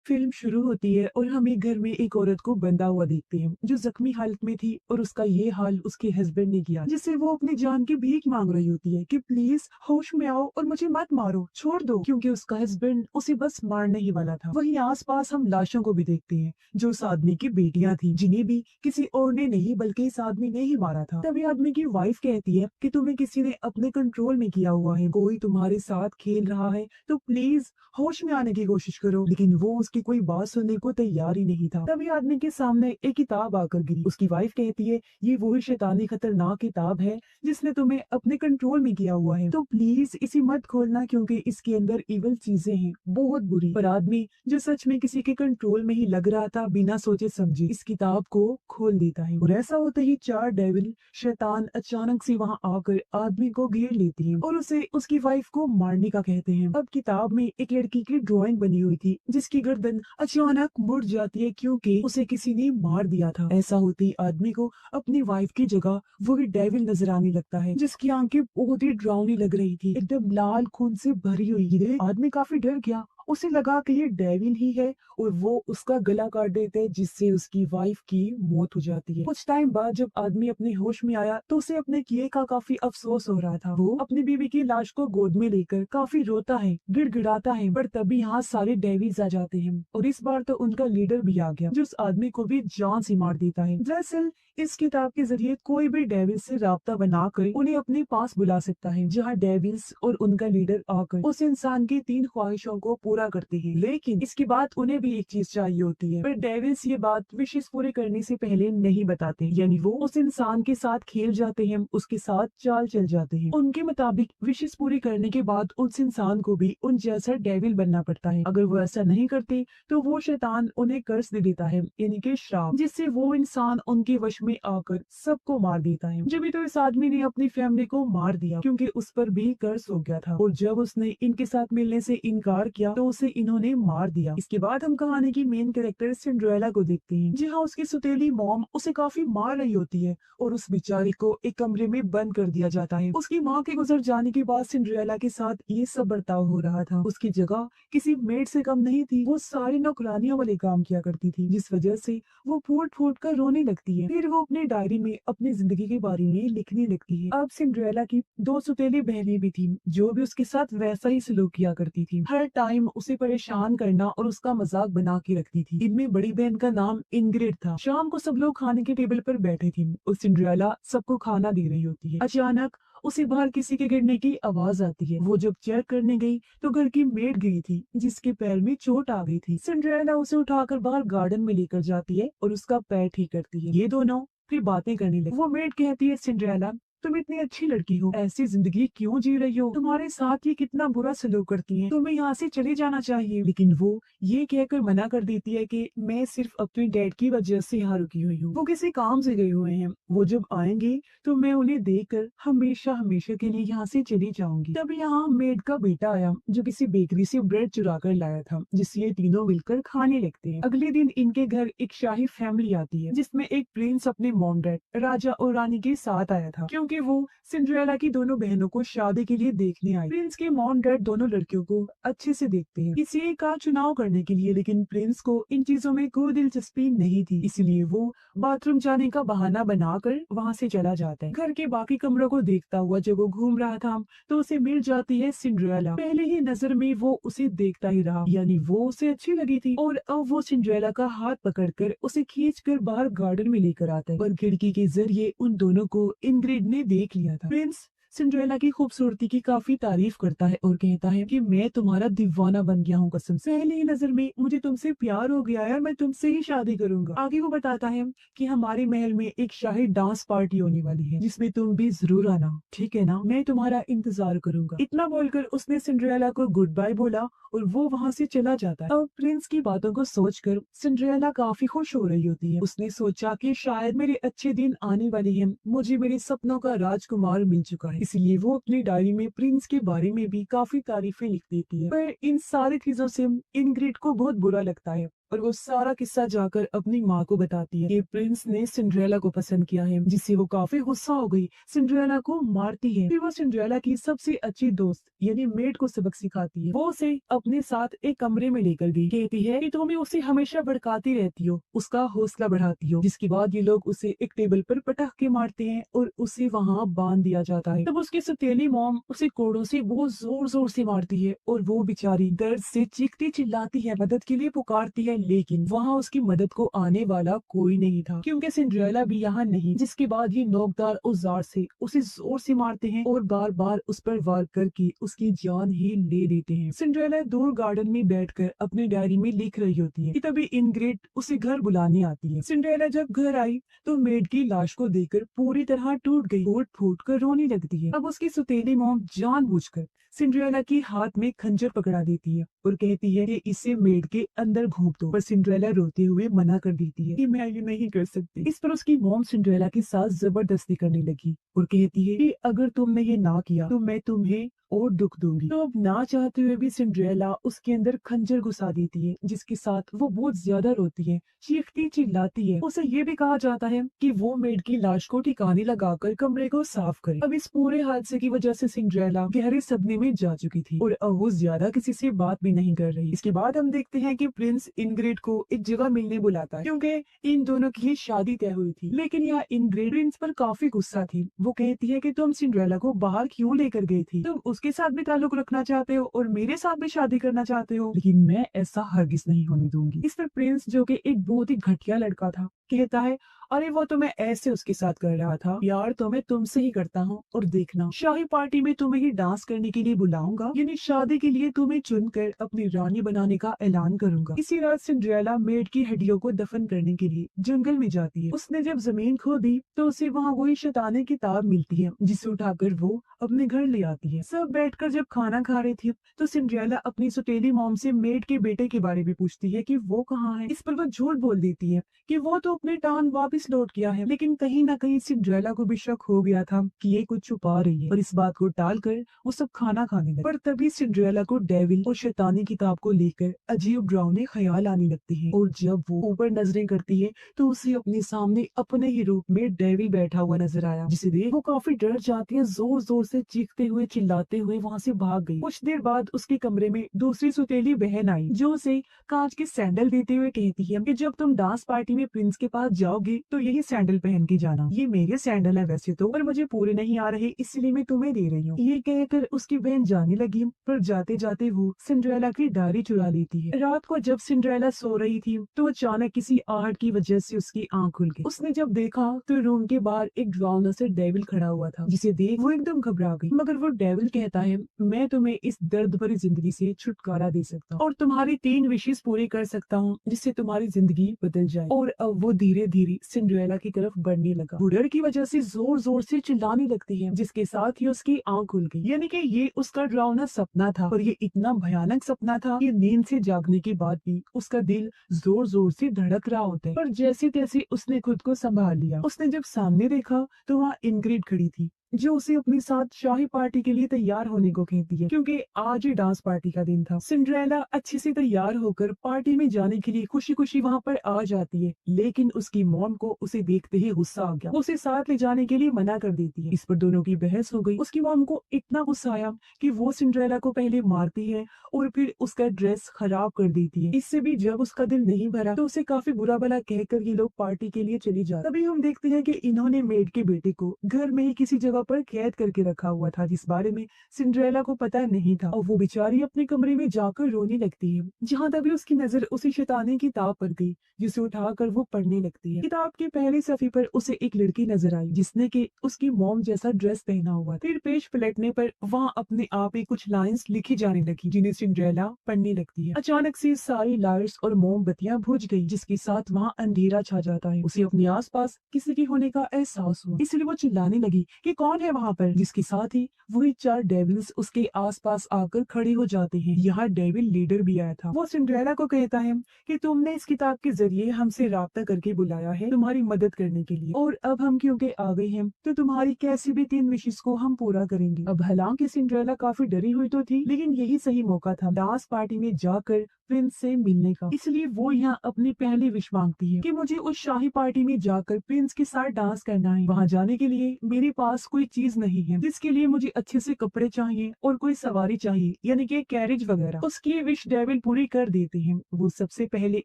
Film शुरू होती है और हम एक घर में एक औरत को बंधा हुआ देखते हैं जो जख्मी हालत में थी और उसका ये हाल उसके हस्बैंड ने किया जिससे वो अपनी जान की भीख मांग रही होती है कि प्लीज होश में आओ और मुझे मत मारो, छोड़ दो, क्योंकि उसका हस्बैंड उसे बस मारने ही वाला था। वहीं आसपास हम लाशों को भी देखते हैं जो उस आदमी की बेटियां थी जिन्हें भी किसी और ने नहीं बल्कि इस आदमी ने ही मारा था। तभी आदमी की वाइफ कहती है कि तुम्हें किसी ने अपने कंट्रोल में किया हुआ है, कोई तुम्हारे साथ खेल रहा है, तो प्लीज होश में आने की कोशिश करो। लेकिन वो उसकी कोई बात सुनने को तैयार ही नहीं था। तभी आदमी के सामने एक किताब आकर गिरी। उसकी वाइफ कहती है ये वही शैतानी खतरनाक किताब है जिसने तुम्हें अपने कंट्रोल में किया हुआ है, तो प्लीज इसे मत खोलना क्योंकि इसके अंदर इवल चीजें हैं, बहुत बुरी। पर आदमी जो सच में किसी के कंट्रोल में ही लग रहा था बिना सोचे समझे इस किताब को खोल देता है और ऐसा होते ही चार डेविल शैतान अचानक से वहाँ आकर आदमी को घेर लेती है और उसे उसकी वाइफ को मारने का कहते हैं। अब किताब में एक लड़की की ड्राइंग बनी हुई थी जिसकी गर्दन अचानक मुड़ जाती है क्योंकि उसे किसी ने मार दिया था। ऐसा होते ही आदमी को अपनी वाइफ की जगह वही डेविल नजर आने लगता है जिसकी आंखें बहुत ही डरावनी लग रही थी, एकदम लाल खून से भरी हुई। आदमी काफी डर गया, उसे लगा कि ये डेविल ही है और वो उसका गला काट देते हैं जिससे उसकी वाइफ की मौत हो जाती है। कुछ टाइम बाद जब आदमी अपने होश में आया तो उसे अपने किए का काफी अफसोस हो रहा था। वो अपनी बीवी की लाश को गोद में लेकर काफी रोता है, गिड़गिड़ाता है, पर तभी यहाँ सारे डेविल्स आ जाते हैं और इस बार तो उनका लीडर भी आ गया जो उस आदमी को भी जान से मार देता है। दरअसल इस किताब के जरिए कोई भी डेविल से राब्ता बनाकर उन्हें अपने पास बुला सकता है जहाँ डेविल्स और उनका लीडर आकर उस इंसान की 3 ख्वाहिशों को पूरा करते हैं। लेकिन इसके बाद उन्हें भी एक चीज चाहिए होती है, पर डेविल्स ये बात विशेष पूरे करने से पहले नहीं बताते, यानी वो उस इंसान के साथ खेल जाते हैं, उसके साथ चाल चल जाते हैं। उनके मुताबिक विशेष पूरी करने के बाद उस इंसान को भी उन जैसा डेविल बनना पड़ता है। अगर वो ऐसा नहीं करते तो वो शैतान उन्हें कर्ज दे देता है, यानी कि श्राप, जिससे वो इंसान उनके वश में आकर सबको मार देता है। जब भी तो इस आदमी ने अपनी फैमिली को मार दिया क्योंकि उस पर भी कर्ज हो गया था और जब उसने इनके साथ मिलने से इनकार किया तो उसे इन्होंने मार दिया। इसके बाद हम कहानी की मेन कैरेक्टर सिंड्रेला को देखते हैं जहाँ उसकी सुतेली मॉम उसे काफी मार रही होती है और उस बेचारी को एक कमरे में बंद कर दिया जाता है। उसकी माँ के गुजर जाने के बाद सिंड्रेला के साथ ये सब बर्ताव हो रहा था। उसकी जगह किसी मेड से कम नहीं थी, वो सारी नौकरानियों वाले काम किया करती थी जिस वजह से वो फूट फूट कर रोने लगती है। फिर वो अपनी डायरी में अपनी जिंदगी के बारे में लिखने लगती है। अब सिंड्रेला की 2 सुतेली बहनें भी थी जो भी उसके साथ वैसा ही सलूक किया करती थी, हर टाइम उसे परेशान करना और उसका मजाक बना के रखती थी। इनमें बड़ी बहन का नाम इंग्रिड था। शाम को सब लोग खाने के टेबल पर बैठे थे और सिंड्रेला सबको खाना दे रही होती है। अचानक उसे बाहर किसी के गिरने की आवाज आती है। वो जब चेक करने गई तो घर की मेड गिरी थी जिसके पैर में चोट आ गई थी। सिंड्रेला उसे उठाकर बाहर गार्डन में लेकर जाती है और उसका पैर ठीक करती है। ये दोनों फिर बातें करने लगे। वो मेड कहती है सिंड्रेला तुम इतनी अच्छी लड़की हो, ऐसी जिंदगी क्यों जी रही हो, तुम्हारे साथ ये कितना बुरा सलूक करती हैं, तुम्हें यहाँ से चले जाना चाहिए। लेकिन वो ये कहकर मना कर देती है कि मैं सिर्फ अपने डैड की वजह से यहाँ रुकी हुई हूँ, वो किसी काम से गए हुए हैं, वो जब आएंगे तो मैं उन्हें देखकर हमेशा हमेशा के लिए यहाँ से चली जाऊंगी। तभी यहाँ मेड का बेटा आया जो किसी बेकरी से ब्रेड चुरा कर लाया था जिसे ये तीनों मिलकर खाने लगते हैं। अगले दिन इनके घर एक शाही फैमिली आती है जिसमें एक प्रिंस अपने मॉम डैड राजा और रानी के साथ आया था क्योंकि वो सिंड्रेला की दोनों बहनों को शादी के लिए देखने आई। प्रिंस के मॉम डैड दोनों लड़कियों को अच्छे से देखते हैं किसी का चुनाव करने के लिए, लेकिन प्रिंस को इन चीजों में कोई दिलचस्पी नहीं थी, इसलिए वो बाथरूम जाने का बहाना बनाकर वहाँ से चला जाता है। घर के बाकी कमरों को देखता हुआ जब वो घूम रहा था तो उसे मिल जाती है सिंड्रेला। पहले ही नजर में वो उसे देखता ही रहा, यानी वो उसे अच्छी लगी थी और अब वो सिंड्रेला का हाथ पकड़कर उसे खींचकर बाहर गार्डन में लेकर आता है। पर खिड़की के जरिए उन दोनों को इंग्रिड ने देख लिया था। प्रिंस सिंड्रेला की खूबसूरती की काफी तारीफ करता है और कहता है कि मैं तुम्हारा दीवाना बन गया हूँ, कसम से पहली ही नजर में मुझे तुमसे प्यार हो गया है और मैं तुमसे ही शादी करूंगा। आगे वो बताता है कि हमारे महल में एक शाही डांस पार्टी होने वाली है जिसमें तुम भी जरूर आना, ठीक है ना, मैं तुम्हारा इंतजार करूंगा। इतना बोलकर उसने सिंड्रेला को गुड बाय बोला और वो वहाँ से चला जाता है। अब प्रिंस की बातों को सोचकर सिंड्रेला काफी खुश हो रही होती है। उसने सोचा कि शायद मेरे अच्छे दिन आने वाले हैं, मुझे मेरे सपनों का राजकुमार मिल चुका है, इसलिए वो अपनी डायरी में प्रिंस के बारे में भी काफी तारीफें लिख देती है। पर इन सारी चीजों से इंग्रिड को बहुत बुरा लगता है और वो सारा किस्सा जाकर अपनी माँ को बताती है कि प्रिंस ने सिंड्रेला को पसंद किया है, जिससे वो काफी गुस्सा हो गई, सिंड्रेला को मारती है। फिर वो सिंड्रेला की सबसे अच्छी दोस्त यानी मेड को सबक सिखाती है। वो उसे अपने साथ एक कमरे में लेकर गई, कहती है कि तुम उसे हमेशा भड़काती रहती हो, उसका हौसला बढ़ाती हो। जिसके बाद ये लोग उसे एक टेबल पर पटाखे मारते हैं और उसे वहाँ बांध दिया जाता है। तब उसकी सौतेली मॉम उसे कोड़ों से बहुत जोर जोर से मारती है और वो बेचारी दर्द से चीखती चिल्लाती है, मदद के लिए पुकारती है, लेकिन वहाँ उसकी मदद को आने वाला कोई नहीं था, क्योंकि सिंड्रेला भी यहाँ नहीं। जिसके बाद ये नोकदार औजार से उसे जोर से मारते हैं और बार बार उस पर वार करके उसकी जान ही ले लेते हैं। सिंड्रेला दूर गार्डन में बैठकर अपने डायरी में लिख रही होती है कि तभी इनग्रिड उसे घर बुलाने आती है। सिंड्रेला जब घर आई तो मेड की लाश को देखकर पूरी तरह टूट गई, फूट फूट कर रोने लगती है। अब उसकी सौतेली मॉम जानबूझकर सिंड्रेला की हाथ में खंजर पकड़ा देती है और कहती है कि इसे मेड के अंदर घोंप दो, पर सिंड्रेला रोते हुए मना कर देती है कि मैं ये नहीं कर सकती। इस पर उसकी मॉम सिंड्रेला के साथ जबरदस्ती करने लगी और कहती है कि अगर तुमने ये ना किया तो मैं तुम्हें और दुख दूंगी। तो अब ना चाहते हुए भी सिंड्रेला उसके अंदर खंजर घुसा देती है, जिसके साथ वो बहुत ज्यादा रोती है, चीखती चिल्लाती है। उसे ये भी कहा जाता है कि वो मेड की लाश को ठिकाने लगाकर कमरे को साफ करे। अब इस पूरे हादसे की वजह से सिंड्रेला गहरे सदमे में जा चुकी थी और अब वो ज्यादा किसी से बात भी नहीं कर रही। इसके बाद हम देखते हैं कि प्रिंस इनग्रिड को एक जगह मिलने बुलाता है, क्योंकि इन दोनों की शादी तय हुई थी। लेकिन यहाँ इनग्रिड प्रिंस पर काफी गुस्सा थी। वो कहती है कि तुम सिंड्रेला को बाहर क्यों लेकर गई थी, तुम उसके साथ भी ताल्लुक रखना चाहते हो और मेरे साथ भी शादी करना चाहते हो, लेकिन मैं ऐसा हरगिज नहीं होने दूंगी। इस पर प्रिंस, जो कि एक बहुत ही घटिया लड़का था, कहता है अरे वो तो मैं ऐसे उसके साथ कर रहा था, यार तो मैं तुमसे ही करता हूँ, और देखना शाही पार्टी में तुम्हें ही डांस करने के लिए बुलाऊंगा, यानी शादी के लिए तुम्हें चुनकर अपनी रानी बनाने का ऐलान करूंगा। इसी रात सिंड्रेला मेड की हड्डियों को दफन करने के लिए जंगल में जाती है। उसने जब जमीन खोदी तो उसे वहाँ वही शैतानी किताब मिलती है, जिसे उठाकर वो अपने घर ले आती है। सब बैठकर जब खाना खा रही थी तो सिंड्रेला अपनी सौतेली मॉम से मेड के बेटे के बारे में पूछती है कि वो कहाँ है। इस पर वो झूठ बोल देती है कि वो तो अपने टाउन वापस लौट गया है, लेकिन कहीं ना कहीं सिंड्रेला को भी शक हो गया था कि ये कुछ छुपा रही है, और इस बात को टालकर वो सब खाना खाने लगे। पर तभी सिंड्रेला को डेविल और शैतानी किताब को लेकर अजीब डरावने ख्याल आने लगते हैं, और जब वो ऊपर नजरें करती है तो उसे अपने सामने अपने ही रूप में डेविल बैठा हुआ नजर आया, जिसे देख वो काफी डर जाती है, जोर जोर से चीखते हुए चिल्लाते हुए वहाँ से भाग गई। कुछ देर बाद उसके कमरे में दूसरी सौतेली बहन आई, जो उसे कांच के सैंडल देते हुए कहती है कि जब तुम डांस पार्टी में प्रिंस के पास जाओगे तो यही सैंडल पहन के जाना। ये मेरे सैंडल है वैसे तो, पर मुझे पूरे नहीं आ रहे, इसलिए मैं तुम्हें दे रही हूँ। ये कहकर उसकी बहन जाने लगी, पर जाते जाते वो सिंड्रेला की डायरी चुरा लेती है। रात को जब सिंड्रेला सो रही थी तो अचानक किसी आहट की वजह से उसकी आंख खुल गई। उसने जब देखा तो रूम के बाहर एक डरावना सा डेविल खड़ा हुआ था, जिसे देख वो एकदम घबरा गई। मगर वो डेविल कहता है मैं तुम्हें इस दर्द भरी जिंदगी से छुटकारा दे सकता हूँ और तुम्हारी 3 विशेष पूरी कर सकता हूँ, जिससे तुम्हारी जिंदगी बदल जाए। और अब वो धीरे धीरे सिंड्रेला की तरफ बढ़ने लगा। वो डर की वजह से जोर जोर से चिल्लाने लगती है, जिसके साथ ही उसकी आंख खुल गई। यानी कि ये उसका डरावना सपना था, और ये इतना भयानक सपना था कि नींद से जागने के बाद भी उसका दिल जोर जोर से धड़क रहा होता है। पर जैसे तैसे उसने खुद को संभाल लिया। उसने जब सामने देखा तो वहाँ इनग्रिड खड़ी थी, जो उसे अपने साथ शाही पार्टी के लिए तैयार होने को कहती है, क्योंकि आज ही डांस पार्टी का दिन था। सिंड्रेला अच्छे से तैयार होकर पार्टी में जाने के लिए खुशी खुशी वहाँ पर आ जाती है, लेकिन उसकी मॉम को उसे देखते ही गुस्सा आ गया। वो उसे साथ ले जाने के लिए मना कर देती है। इस पर दोनों की बहस हो गई। उसकी मॉम को इतना गुस्सा आया कि वो सिंड्रेला को पहले मारती है और फिर उसका ड्रेस खराब कर देती है। इससे भी जब उसका दिल नहीं भरा तो उसे काफी बुरा भला कहकर ये लोग पार्टी के लिए चली जाती। तभी हम देखते हैं कि इन्होंने मेड के बेटे को घर में ही किसी जगह पर कैद करके रखा हुआ था, जिस बारे में सिंड्रेला को पता नहीं था, और वो बेचारी अपने कमरे में जाकर रोने लगती है। जहाँ तभी उसकी नजर उसी शैतानी किताब पर गई, जिसे उठाकर वो पढ़ने लगती है। किताब के पहले सफ़े पर उसे एक लड़की नजर आई, जिसने कि उसकी मॉम जैसा ड्रेस पहना हुआ। फिर पेज पलटने पर वहाँ अपने आप ही कुछ लाइंस लिखी जाने लगी, जिन्हें सिंड्रेला पढ़ने लगती है। अचानक से सारी लाइट्स और मोमबत्तियां बुझ गई, जिसके साथ वहाँ अंधेरा छा जाता है। उसे अपने आसपास किसी के होने का एहसास हुआ, इसलिए वो चिल्लाने लगी कि कौन है वहाँ पर, जिसके साथ ही वही 4 डेविल्स उसके आसपास आकर खड़े हो जाते हैं। यहाँ डेविल लीडर भी आया था। वो सिंड्रेला को कहता है कि तुमने इस किताब के जरिए हमसे राब्ता करके बुलाया है तुम्हारी मदद करने के लिए, और अब हम क्योंकि आ गए हैं तो तुम्हारी कैसी भी 3 विशेष को हम पूरा करेंगे। अब हालांकि सिंड्रेला काफी डरी हुई तो थी, लेकिन यही सही मौका था डांस पार्टी में जाकर प्रिंस से मिलने का। इसलिए वो यहाँ अपनी पहली विश मांगती है कि मुझे उस शाही पार्टी में जाकर प्रिंस के साथ डांस करना है। वहाँ जाने के लिए मेरे पास कोई चीज नहीं है, जिसके लिए मुझे अच्छे से कपड़े चाहिए और कोई सवारी चाहिए, यानी कि कैरेज वगैरह। उसकी विश डेविल पूरी कर देते हैं। वो सबसे पहले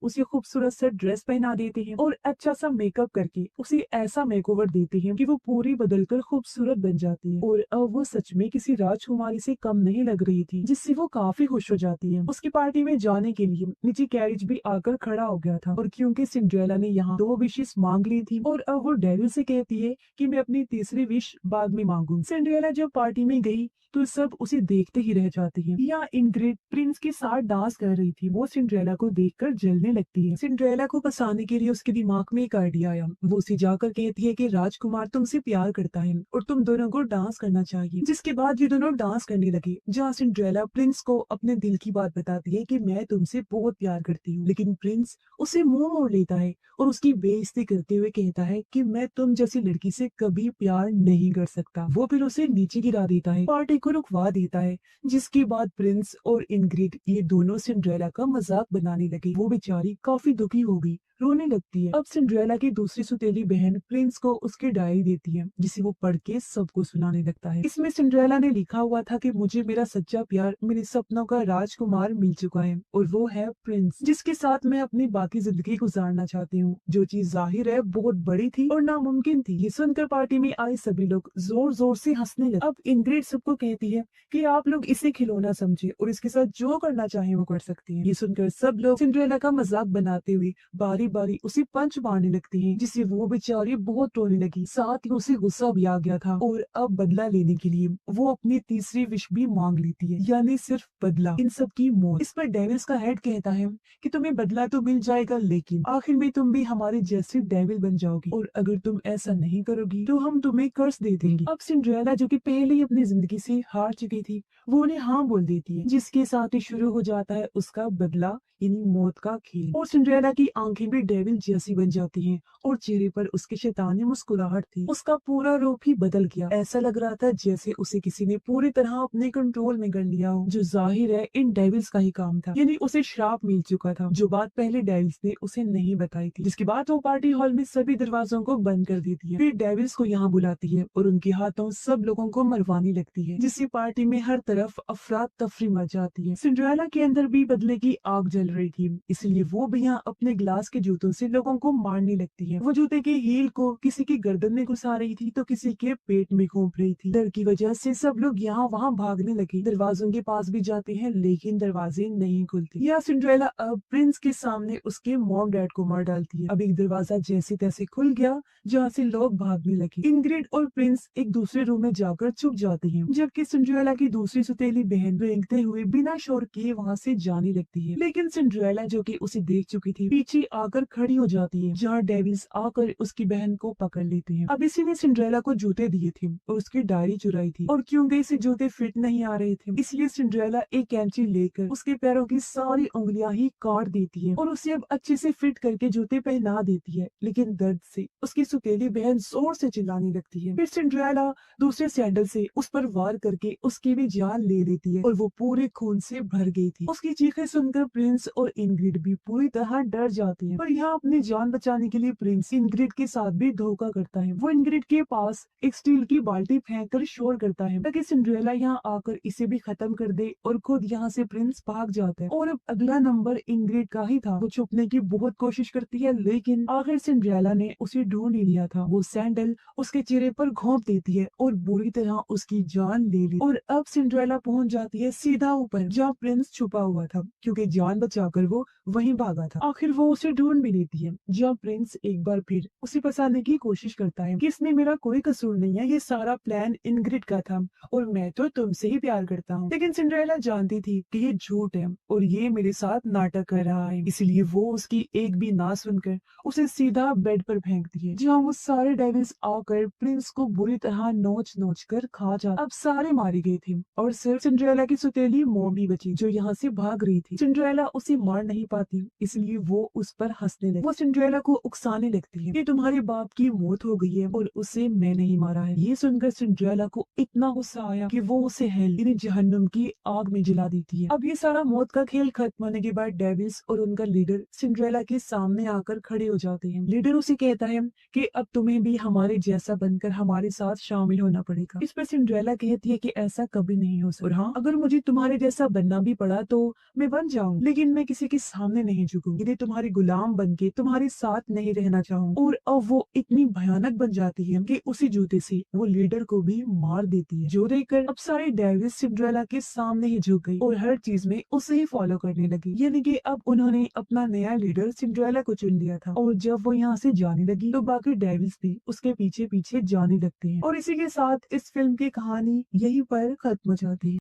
उसे खूबसूरत सा ड्रेस पहना देते हैं और अच्छा सा मेकअप करके उसे ऐसा मेकओवर देते हैं कि वो पूरी बदल कर खूबसूरत बन जाती है। और अब वो सच में किसी राजकुमारी से कम नहीं लग रही थी, जिससे वो काफी खुश हो जाती है। उसकी पार्टी में जाने के लिए नीचे कैरेज भी आकर खड़ा हो गया था, और क्योंकि सिंड्रेला ने यहाँ 2 विशेष मांग ली थी और अब वो डेविल से कहती है कि मैं अपनी तीसरी विश बाद में मांगू। सिंड्रेला जब पार्टी में गई तो सब उसे देखते ही रह जाते हैं। यहाँ इंग्रिड प्रिंस के साथ डांस कर रही थी। वो सिंड्रेला को देखकर जलने लगती है। सिंड्रेला को फंसाने के लिए उसके दिमाग में एक आइडिया आया। वो उसे जाकर कहती है कि राजकुमार तुमसे प्यार करता है और तुम दोनों को डांस करना चाहिए। जिसके बाद ये दोनों डांस करने लगे, जहाँ सिंड्रेला प्रिंस को अपने दिल की बात बताती है कि मैं तुमसे बहुत प्यार करती हूँ, लेकिन प्रिंस उसे मुंह मोड़ लेता है और उसकी बेइज्जती करते हुए कहता है कि मैं तुम जैसी लड़की से कभी प्यार नहीं कर सकता। वो फिर उसे नीचे गिरा देता है, पार्टी को रुकवा देता है। जिसके बाद प्रिंस और इंग्रिड ये दोनों सिंड्रेला का मजाक बनाने लगे। वो बेचारी काफी दुखी हो गई, रोने लगती है। अब सिंड्रेला की दूसरी सुतेली बहन प्रिंस को उसकी डायरी देती है, जिसे वो पढ़ के सबको सुनाने लगता है। इसमें सिंड्रेला ने लिखा हुआ था कि मुझे मेरा सच्चा प्यार, मेरे सपनों का राजकुमार मिल चुका है, और वो है प्रिंस, जिसके साथ मैं अपनी बाकी जिंदगी गुजारना चाहती हूँ। जो चीज जाहिर है बहुत बड़ी थी और नामुमकिन थी। ये सुनकर पार्टी में आए सभी लोग जोर जोर से हंसने लगे। अब इंग्रिड सबको कहती है कि आप लोग इसे खिलौना समझे और इसके साथ जो करना चाहे वो कर सकती हैं। ये सुनकर सब लोग सिंड्रेला का मजाक बनाते हुए बारी बारी उसे पंच मारने लगती हैं, जिससे वो बेचारी बहुत रोने लगी। साथ ही उसे गुस्सा भी आ गया था, और अब बदला लेने के लिए वो अपनी तीसरी विश भी मांग लेती है, यानी सिर्फ बदला, इन सब की मौत। इस पर डेविल्स का हेड कहता है कि तुम्हें बदला तो मिल जाएगा, लेकिन आखिर में तुम भी हमारे जैसे डेविल बन जाओगी, और अगर तुम ऐसा नहीं करोगी तो हम तुम्हें कर्ज दे देंगे। अब सिंड्रेला, जो कि पहले ही अपनी जिंदगी से हार चुकी थी, वो उन्हें हाँ बोल देती है, जिसके साथ ही शुरू हो जाता है उसका बदला, यानी मौत का खेल। और सिंड्रेला की आंखें भी डेविल जैसी बन जाती हैं, और चेहरे पर उसके शैतानी मुस्कुराहट थी। उसका पूरा रूप ही बदल गया। ऐसा लग रहा था जैसे उसे किसी ने पूरी तरह अपने कंट्रोल में कर लिया हो, जो जाहिर है इन डेविल्स का ही काम था। यानी उसे श्राप मिल चुका था, जो बात पहले डेविल्स ने उसे नहीं बताई थी। जिसके बाद वो पार्टी हॉल में सभी दरवाजों को बंद कर देती है, फिर डेविल्स को यहाँ बुलाती है और उनके हाथों सब लोगों को मरवाने लगती है, जिससे पार्टी में हर तरफ अफरा तफरी मच जाती है। सिंड्रेला के अंदर भी बदले की आग जल रही थी, इसलिए वो भी यहाँ अपने ग्लास के जूतों से लोगों को मारने लगती है। वो जूते के हील को किसी की गर्दन में घुसा रही थी तो किसी के पेट में घोंप रही थी। डर की वजह से सब लोग यहाँ वहाँ भागने लगे, दरवाजों के पास भी जाते हैं, लेकिन दरवाजे नहीं खुलते। यह सिंड्रेला अब प्रिंस के सामने उसके मॉम डैड को मार डालती है। अब एक दरवाजा जैसे तैसे खुल गया, जहाँ से लोग भागने लगे। इंग्रिड और प्रिंस एक दूसरे रूम में जाकर छुप जाते हैं, जबकि सिंड्रेला की दूसरी सुतेली बहन रेंगते हुए बिना शोर किए वहाँ से जाने लगती है। लेकिन सिंड्रेला, जो कि उसे देख चुकी थी, पीछे आकर खड़ी हो जाती है, जहाँ डेविल्स आकर उसकी बहन को पकड़ लेते हैं। अब इसी ने सिंड्रेला को जूते दिए थे और उसकी डायरी चुराई थी, और क्योंकि इसे जूते फिट नहीं आ रहे थे, इसलिए सिंड्रेला एक कैंची लेकर उसके पैरों की सारी उंगलियां ही काट देती है और उसे अब अच्छे से फिट करके जूते पहना देती है। लेकिन दर्द से उसकी सुतेली बहन जोर से चिल्लाने लगती है। फिर सिंड्रेला दूसरे सैंडल से उस पर वार करके उसकी भी जान ले लेती है, और वो पूरे खून से भर गई थी। उसकी चीखें सुनकर प्रिंस और इंग्रिड भी पूरी तरह डर जाते हैं, पर यहाँ अपनी जान बचाने के लिए प्रिंस इंग्रिड के साथ भी धोखा करता है। वो इंग्रिड के पास एक स्टील की बाल्टी फेंक कर शोर करता है, ताकि सिंड्रेला यहाँ आकर इसे भी खत्म कर दे, और खुद यहाँ से प्रिंस भाग जाता है। और अब अगला नंबर इंग्रिड का ही था। वो छुपने की बहुत कोशिश करती है, लेकिन आखिर सिंड्रेला ने उसे ढूंढ ही लिया था। वो सैंडल उसके चेहरे पर घोंप देती है और बुरी तरह उसकी जान ले ली। और अब सिंड्रेला पहुंच जाती है सीधा ऊपर, जहाँ प्रिंस छुपा हुआ था, क्योंकि जान बचाकर वो वहीं भागा था। आखिर वो उसे ढूंढ ढूंढ भी लेती है, जहाँ प्रिंस एक बार फिर उसे फंसाने की कोशिश करता है कि इसमें मेरा कोई कसूर नहीं है, ये सारा प्लान इनग्रिड का था और मैं तो तुमसे ही प्यार करता हूँ। लेकिन सिंड्रेला जानती थी कि ये झूठ है और ये मेरे साथ नाटक कर रहा है, इसलिए वो उसकी एक भी ना सुनकर उसे सीधा बेड पर फेंकती है, जहाँ वो सारे डेविल्स आकर प्रिंस को बुरी तरह नोच नोच कर खा जाते। अब सारे मारे गए थे और सिर्फ सिंड्रेला की सुतेली मॉम ही बची, जो यहाँ से भाग रही थी। सिंड्रेला उसे मार नहीं पाती, इसलिए वो उस पर हंसने लगी। वो सिंड्रेला को उकसाने लगती है कि तुम्हारे बाप की मौत हो गई है और उसे मैं नहीं मारा है। ये सुनकर सिंड्रेला को इतना गुस्सा आया कि वो उसे हेल यानी जहन्नुम की आग में जला देती है। अब ये सारा मौत का खेल खत्म होने के बाद डेविल्स और उनका लीडर सिंड्रेला के सामने आकर खड़े हो जाते हैं। लीडर उसे कहता है कि अब तुम्हें भी हमारे जैसा बनकर हमारे साथ शामिल होना पड़ेगा। इस पर सिंड्रेला कहती है कि ऐसा कभी नहीं हो सकता, और हाँ, अगर मुझे तुम्हारे जैसा बनना भी पड़ा तो मैं बन जाऊँ, लेकिन मैं किसी के सामने नहीं झुकूंगी, यदि तुम्हारी गुलाम बन के तुम्हारे साथ नहीं रहना चाहूँ। और अब वो इतनी भयानक बन जाती है कि उसी जूते से वो लीडर को भी मार देती है। जो देखकर अब सारे डेविल्स सिंड्रेला के सामने ही झुक गई और हर चीज में उसे ही फॉलो करने लगी, यानी कि अब उन्होंने अपना नया लीडर सिंड्रेला को चुन लिया था। और जब वो यहाँ से जाने लगी तो बाकी डेविल्स भी उसके पीछे पीछे जाने लगते हैं। और इसी के साथ इस फिल्म की कहानी यहीं पर खत्म हो जाती है।